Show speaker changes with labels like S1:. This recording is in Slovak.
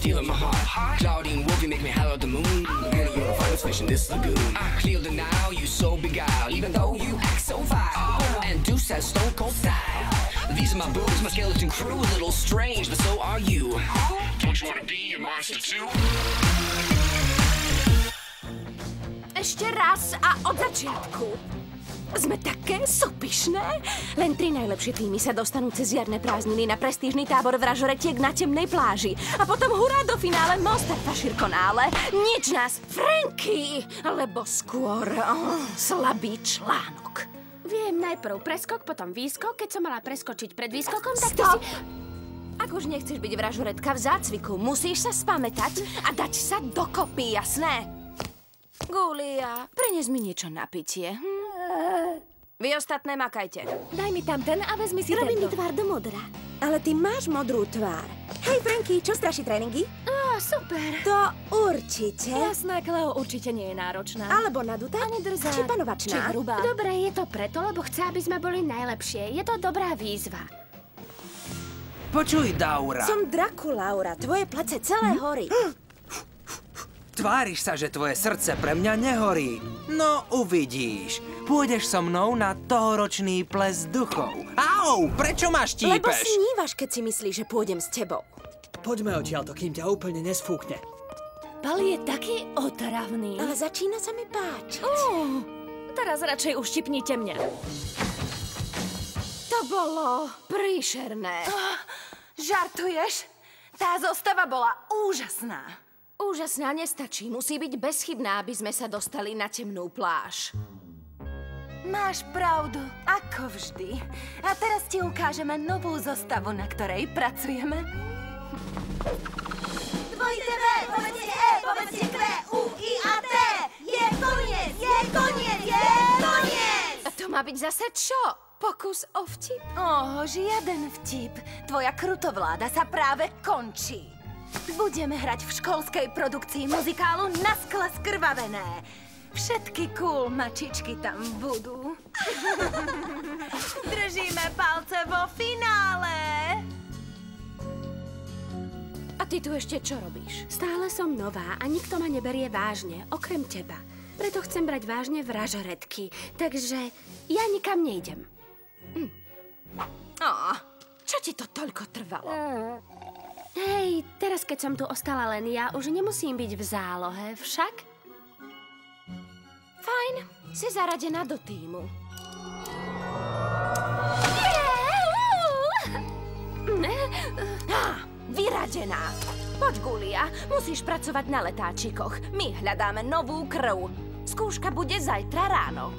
S1: stealing my heart. Claudine Wolfie make me holler at the moon. Getting your finest fish in this lagoon. I clear the now, you so beguiled, even though you act so vile. And Deuce has stone cold style. These are my boobs, my skeleton crew, a little strange, but so are you. Don't you wanna be a monster too?
S2: Ešte raz a od začiatku. Sme také súpišné. Len 3 najlepšie týmy sa dostanú cez jarné prázdniny na prestížny tábor vražoretiek na temnej pláži. A potom hurá do finále Monster Faširkonále. Nič nás, Franky! Alebo skôr slabý článok.
S3: Viem, najprv preskok, potom výskok. Keď som mala preskočiť pred výskokom, tak
S2: Stop! Ak už nechceš byť vražoretka v zácviku, musíš sa spamätať a dať sa dokopy, jasné? Gulia, prines mi niečo na pitie. Vy ostatné makajte.
S3: Daj mi tam ten a vezmi si
S4: Robím mi
S3: tento.
S4: tvár do modra. Ale ty máš modrú tvár. Hej, Franky, čo straší tréningy?
S3: Super.
S4: To určite.
S3: Jasné, Cleo určite nie je náročná.
S4: Alebo nadutá?
S3: Ani drzá.
S4: Či panovačná?
S3: Či hrubá. Dobre, je to preto, lebo chce, aby sme boli najlepšie. Je to dobrá výzva.
S5: Počuj, Daura.
S4: Som Draculaura. Tvoje plece celé horí.
S5: Tváriš sa, že tvoje srdce pre mňa nehorí. No, uvidíš. Pôjdeš so mnou na tohoročný ples duchov. Au, prečo ma štípeš?
S4: Lebo snívaš, keď si myslíš, že pôjdem s tebou.
S6: Poďme odtiaľto, kým ťa úplne nesfúkne.
S3: Pal je taký otravný.
S4: Ale začína sa mi páčiť.
S3: Teraz radšej uštipnite mňa.
S2: To bolo príšerné.
S7: Žartuješ? Tá zostava bola úžasná.
S2: Úžasná nestačí. Musí byť bezchybná, aby sme sa dostali na temnú pláž.
S7: Máš pravdu, ako vždy. A teraz ti ukážeme novú zostavu, na ktorej pracujeme. Dvojité V, povedzte E, povedzte Q, U, I a T. Je koniec, je koniec, je koniec!
S2: A to má byť zase čo? Pokus o vtip?
S7: Žiaden vtip. Tvoja krutovláda sa práve končí. Budeme hrať v školskej produkcii muzikálu Na skle skrvavené. Všetky cool mačičky tam budú. Držíme palce vo finále.
S2: A ty tu ešte čo robíš?
S3: Stále som nová a nikto ma neberie vážne, okrem teba. Preto chcem brať vážne vražoretky. Takže ja nikam nejdem.
S2: Čo ti to toľko trvalo?
S3: Hej, teraz keď som tu ostala len ja, už nemusím byť v zálohe, však?
S2: Fajn, si zaradená do tímu. Vyradená. Poď, Gulia, musíš pracovať na letáčikoch. My hľadáme novú krv. Skúška bude zajtra ráno.